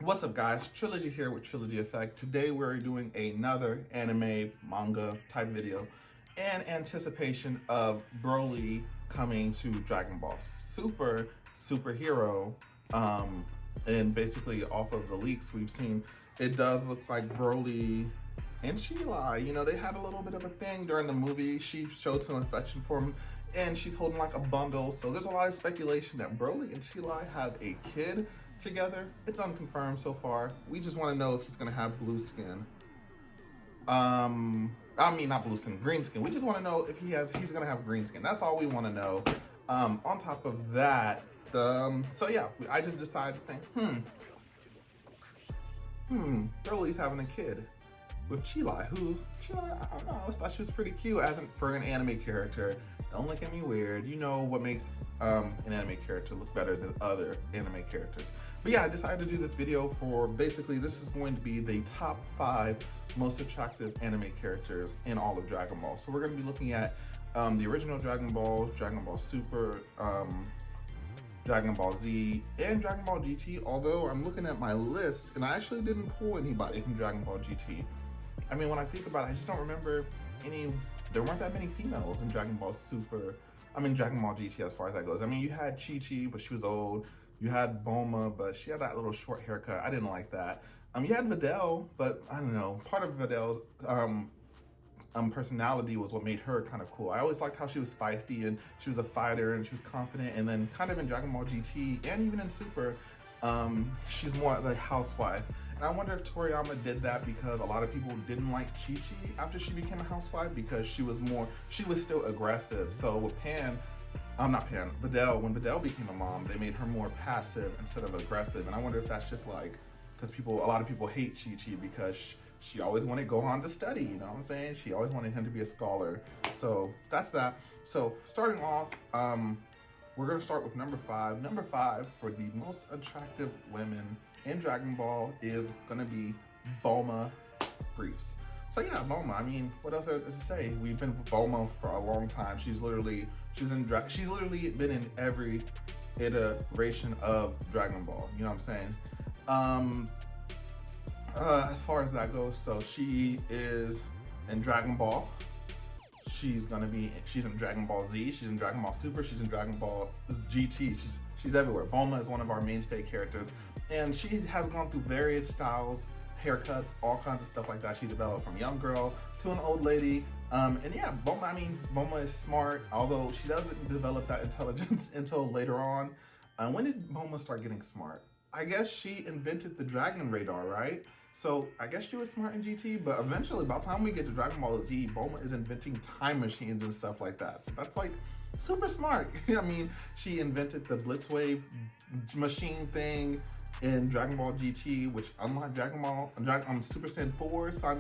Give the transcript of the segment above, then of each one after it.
What's up, guys? Trilogy here with Trilogy Effect. Today we're doing another anime manga type video in anticipation of Broly coming to Dragon Ball Super superhero. And basically off of the leaks we've seen, it does look like Broly and Sheila, they had a little bit of a thing during the movie. She showed some affection for him, and she's holding like a bundle. So there's a lot of speculation that Broly and Sheila have a kid together. It's unconfirmed so far. We just want to know if he's gonna have blue skin. Not blue skin, green skin. We just want to know if he's gonna have green skin. That's all we want to know. On top of that, I just decided to think, Broly's having a kid with Chila, I don't know, I always thought she was pretty cute for an anime character. Don't look at me weird. You know what makes an anime character look better than other anime characters. But yeah, I decided to do this video for basically, this is going to be the top 5 most attractive anime characters in all of Dragon Ball. So we're going to be looking at the original Dragon Ball, Dragon Ball Super, Dragon Ball Z, and Dragon Ball GT, although I'm looking at my list and I actually didn't pull anybody from Dragon Ball GT. I mean, when I think about it, I just don't remember there weren't that many females in Dragon Ball Super. Dragon Ball GT as far as that goes. I mean, you had Chi-Chi, but she was old. You had Bulma, but she had that little short haircut. I didn't like that. You had Videl, but I don't know. Part of Videl's personality was what made her kind of cool. I always liked how she was feisty and she was a fighter and she was confident. And then kind of in Dragon Ball GT and even in Super, she's more of a housewife. And I wonder if Toriyama did that because a lot of people didn't like Chi-Chi after she became a housewife because she was still aggressive. So with Videl, when Videl became a mom, they made her more passive instead of aggressive. And I wonder if that's just like, because a lot of people hate Chi-Chi because she always wanted Gohan to study, you know what I'm saying? She always wanted him to be a scholar. So that's that. So starting off, we're gonna start with number 5. Number 5 for the most attractive women in Dragon Ball is gonna be Bulma Briefs. So yeah, Bulma, what else is to say? We've been with Bulma for a long time. She's literally been in every iteration of Dragon Ball, you know what I'm saying? As far as that goes, so she is in Dragon Ball. She's in Dragon Ball Z, she's in Dragon Ball Super, she's in Dragon Ball GT, she's everywhere. Bulma is one of our mainstay characters, and she has gone through various styles, haircuts, all kinds of stuff like that. She developed from young girl to an old lady. And yeah, Bulma is smart, although she doesn't develop that intelligence until later on. When did Bulma start getting smart? I guess she invented the Dragon Radar, right? So I guess she was smart in GT, but eventually, by the time we get to Dragon Ball Z, Bulma is inventing time machines and stuff like that. So that's like super smart. She invented the Blitzwave machine thing in Dragon Ball GT, which unlocked Super Saiyan 4. So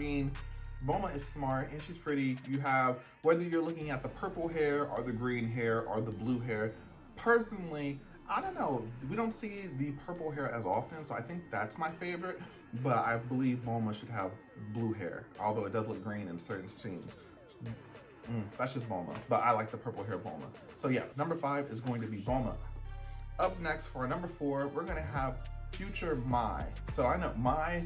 Bulma is smart and she's pretty. You have, whether you're looking at the purple hair or the green hair or the blue hair, personally, I don't know, we don't see the purple hair as often, so I think that's my favorite, but I believe Bulma should have blue hair, although it does look green in certain scenes. That's just Bulma, but I like the purple hair Bulma. So yeah, number 5 is going to be Bulma. Up next for number 4, we're gonna have future Mai. So I know Mai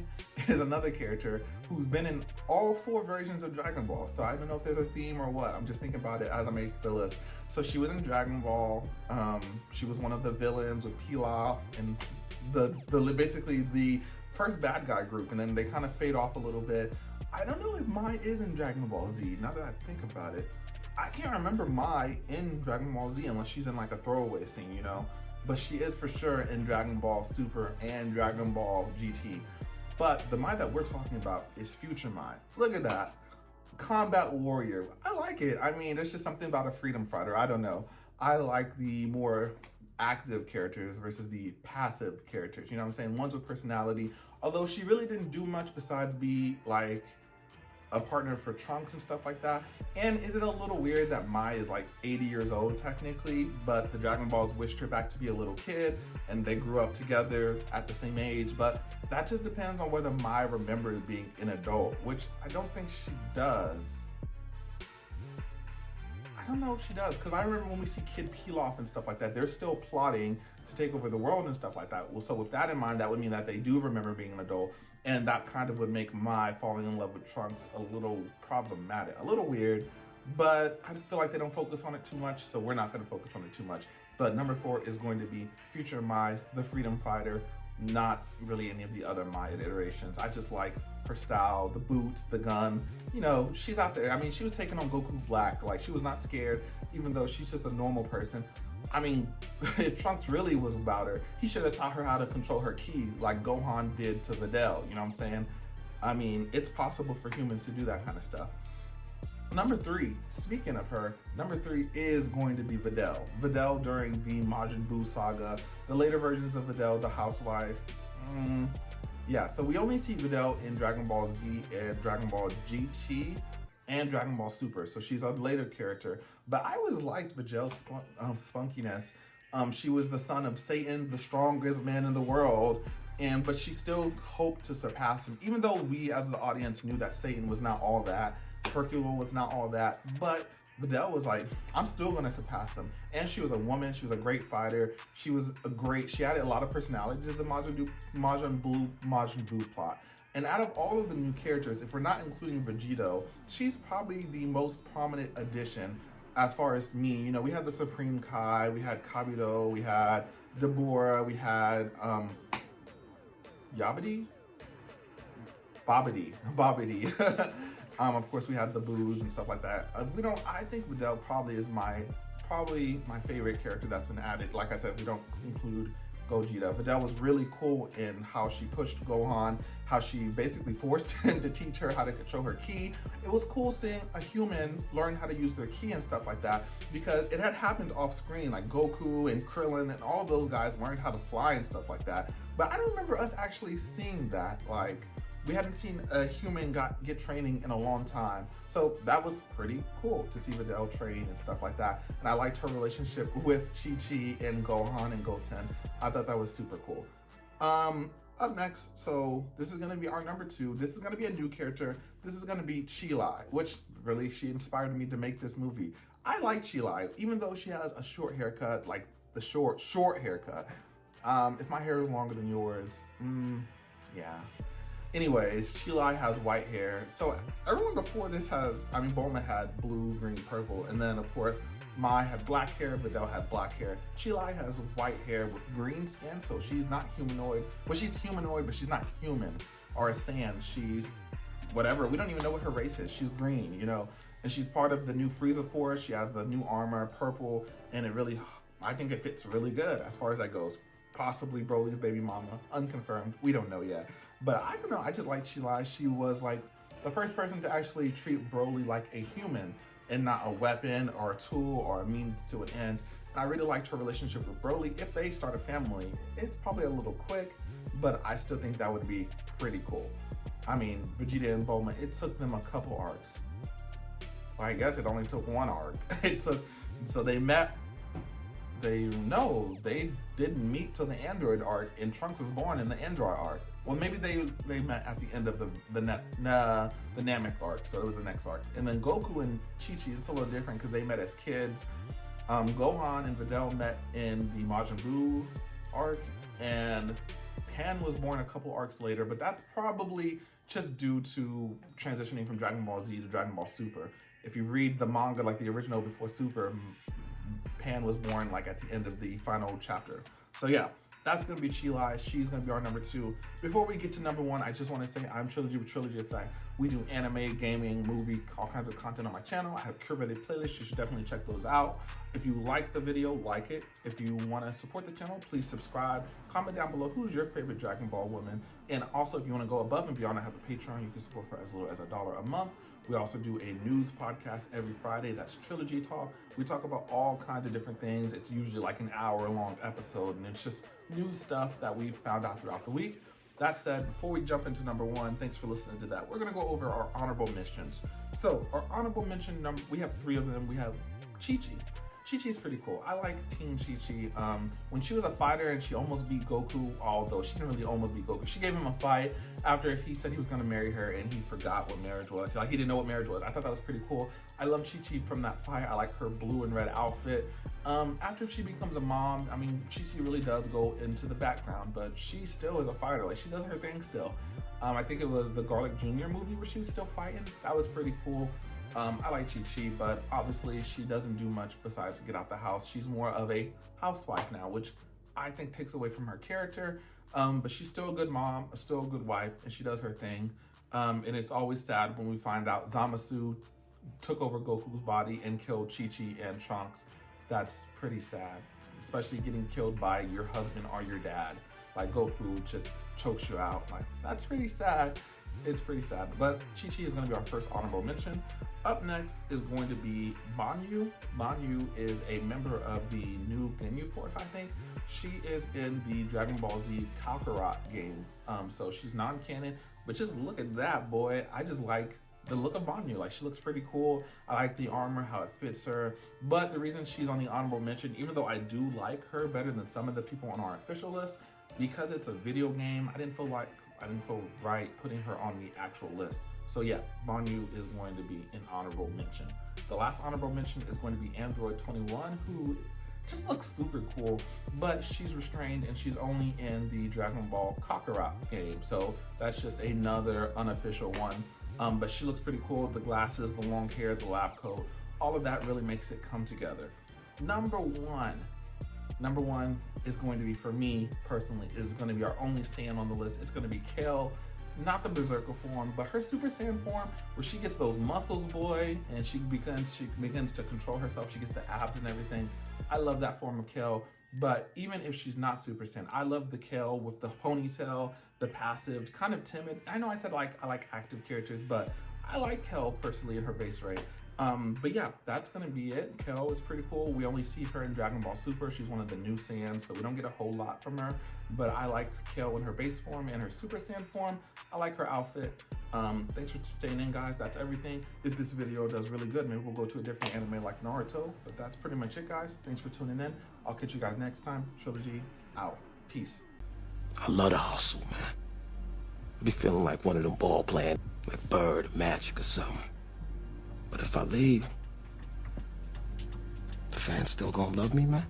is another character who's been in all 4 versions of Dragon Ball. So I don't know if there's a theme or what. I'm just thinking about it as I make the list. So she was in Dragon Ball. She was one of the villains with Pilaf and basically the first bad guy group, and then they kind of fade off a little bit. I don't know if Mai is in Dragon Ball Z, now that I think about it. I can't remember Mai in Dragon Ball Z unless she's in like a throwaway scene, you know? But she is for sure in Dragon Ball Super and Dragon Ball GT. But the Mai that we're talking about is future Mai. Look at that. Combat warrior. I like it. There's just something about a freedom fighter. I don't know. I like the more active characters versus the passive characters. You know what I'm saying? Ones with personality. Although she really didn't do much besides be like a partner for Trunks and stuff like that. And is it a little weird that Mai is like 80 years old technically, but the Dragon Balls wished her back to be a little kid and they grew up together at the same age? But that just depends on whether Mai remembers being an adult, which I don't think she does. I don't know if she does, because I remember when we see Kid Pilaf and stuff like that, they're still plotting to take over the world and stuff like that. Well, so with that in mind, that would mean that they do remember being an adult, and that kind of would make my falling in love with Trunks a little problematic, a little weird, but I feel like they don't focus on it too much, so we're not going to focus on it too much. But number 4 is going to be future Mai, the freedom fighter, not really any of the other Mai iterations. I just like her style, the boots, the gun. You know, she's out there. I mean, she was taking on Goku Black. Like, she was not scared, even though she's just a normal person. I mean, if Trunks really was about her, he should have taught her how to control her ki like Gohan did to Videl, you know what I'm saying? I mean, it's possible for humans to do that kind of stuff. Number 3, speaking of her, number 3 is going to be Videl. Videl during the Majin Buu saga, the later versions of Videl, the housewife. Yeah, so we only see Videl in Dragon Ball Z and Dragon Ball GT and Dragon Ball Super, so she's a later character. But I always liked Videl's spunkiness. She was the son of Satan, the strongest man in the world, but she still hoped to surpass him, even though we as the audience knew that Satan was not all that, Hercule was not all that, but Videl was like, I'm still gonna surpass him. And she was a woman, she was a great fighter, she had a lot of personality to the Majin Buu plot. And out of all of the new characters, if we're not including Vegito, she's probably the most prominent addition as far as me. You know, we had the Supreme Kai, we had Kabuto, we had Deborah, we had Babidi. Of course, we had the Boos and stuff like that. I think Videl probably is my favorite character that's been added. Like I said, we don't include Gogeta. Videl was really cool in how she pushed Gohan, how she basically forced him to teach her how to control her ki. It was cool seeing a human learn how to use their ki and stuff like that, because it had happened off screen, like Goku and Krillin and all those guys learned how to fly and stuff like that. But I don't remember us actually seeing that. Like, we hadn't seen a human get training in a long time. So that was pretty cool to see Videl train and stuff like that. And I liked her relationship with Chi-Chi and Gohan and Goten. I thought that was super cool. Up next, so this is gonna be our number 2. This is gonna be a new character. This is gonna be Chi-Lai, which really, she inspired me to make this movie. I like Chi-Lai, even though she has a short haircut, like the short haircut. If my hair is longer than yours, yeah. Anyways, Chi-Lai has white hair. So everyone before this Bulma had blue, green, purple, and then of course Mai had black hair, Videl had black hair. Chi-Lai has white hair with green skin, so she's not humanoid. Well, she's humanoid, but she's not human or a Saiyan. She's whatever. We don't even know what her race is. She's green, you know, and she's part of the new Frieza Force. She has the new armor, purple, and I think it fits really good as far as that goes. Possibly Broly's baby mama, unconfirmed. We don't know yet. But I don't know, I just like Chi-Lai. She was like the first person to actually treat Broly like a human and not a weapon or a tool or a means to an end. And I really liked her relationship with Broly. If they start a family, it's probably a little quick, but I still think that would be pretty cool. I mean, Vegeta and Bulma, it took them a couple arcs. Well, I guess it only took one arc. So they met. They didn't meet till the Android arc, and Trunks was born in the Android arc. Well, maybe they met at the end of the Namek arc, so it was the next arc. And then Goku and Chi-Chi, it's a little different because they met as kids. Gohan and Videl met in the Majin Buu arc, and Pan was born a couple arcs later, but that's probably just due to transitioning from Dragon Ball Z to Dragon Ball Super. If you read the manga, like the original before Super, Pan was born like at the end of the final chapter. So yeah, that's gonna be Chi-Lai. She's gonna be our number 2. Before we get to number 1, I just wanna say I'm Trilogy with Trilogy Effect. We do anime, gaming, movie, all kinds of content on my channel. I have curated playlists. You should definitely check those out. If you like the video, like it. If you wanna support the channel, please subscribe. Comment down below who's your favorite Dragon Ball woman. And also, if you wanna go above and beyond, I have a Patreon. You can support for as little as $1 a month. We also do a news podcast every Friday. That's Trilogy Talk. We talk about all kinds of different things. It's usually like an hour-long episode, and it's just news stuff that we've found out throughout the week. That said, before we jump into number 1, thanks for listening to that. We're gonna go over our honorable mentions. So our honorable mention we have 3 of them. We have Chi-Chi. Chi-Chi's pretty cool. I like Team Chi-Chi. When she was a fighter and she almost beat Goku, although she didn't really almost beat Goku. She gave him a fight after he said he was gonna marry her and he forgot what marriage was. Like, he didn't know what marriage was. I thought that was pretty cool. I love Chi-Chi from that fight. I like her blue and red outfit. After she becomes a mom, I mean, she really does go into the background, but she still is a fighter. Like, she does her thing still. I think it was the Garlic Jr. movie where she was still fighting. That was pretty cool. I like Chi-Chi, but obviously she doesn't do much besides get out the house. She's more of a housewife now, which I think takes away from her character. But she's still a good mom, still a good wife, and she does her thing. And it's always sad when we find out Zamasu took over Goku's body and killed Chi-Chi and Trunks. That's pretty sad, especially getting killed by your husband or your dad. Like, Goku just chokes you out. Like, that's pretty sad. It's pretty sad. But Chi-Chi is going to be our first honorable mention. Up next is going to be Banyu. Banyu is a member of the new Ginyu Force, I think. She is in the Dragon Ball Z Kakarot game. So she's non-canon, but just look at that, boy. I just like the look of Banyu. Like, she looks pretty cool. I like the armor, how it fits her. But the reason she's on the honorable mention, even though I do like her better than some of the people on our official list, because it's a video game, I didn't feel right putting her on the actual list. So yeah, Banyu is going to be an honorable mention. The last honorable mention is going to be Android 21, who just looks super cool, but she's restrained and she's only in the Dragon Ball Kakarot game. So that's just another unofficial one. But she looks pretty cool. The glasses, the long hair, the lab coat, all of that really makes it come together. Number one is going to be, for me personally, is going to be our only Saiyan on the list. It's going to be Kale. Not the Berserker form, but her Super Saiyan form, where she gets those muscles, boy, and she begins to control herself. She gets the abs and everything. I love that form of Kale. But even if she's not Super Saiyan, I love the Kale with the ponytail, the passive, kind of timid. I know I said I like active characters, but I like Kale personally in her base rate. But yeah, that's gonna be it. Kale is pretty cool. We only see her in Dragon Ball Super. She's one of the new Saiyans, so we don't get a whole lot from her. But I like Kale in her base form and her Super Saiyan form. I like her outfit. Thanks for staying in, guys. That's everything. If this video does really good, maybe we'll go to a different anime like Naruto. But that's pretty much it, guys. Thanks for tuning in. I'll catch you guys next time. Trilogy out. Peace. I love the hustle, man. I be feeling like one of them ball playing, like Bird, Magic, or something. But if I leave, the fans still gonna love me, man?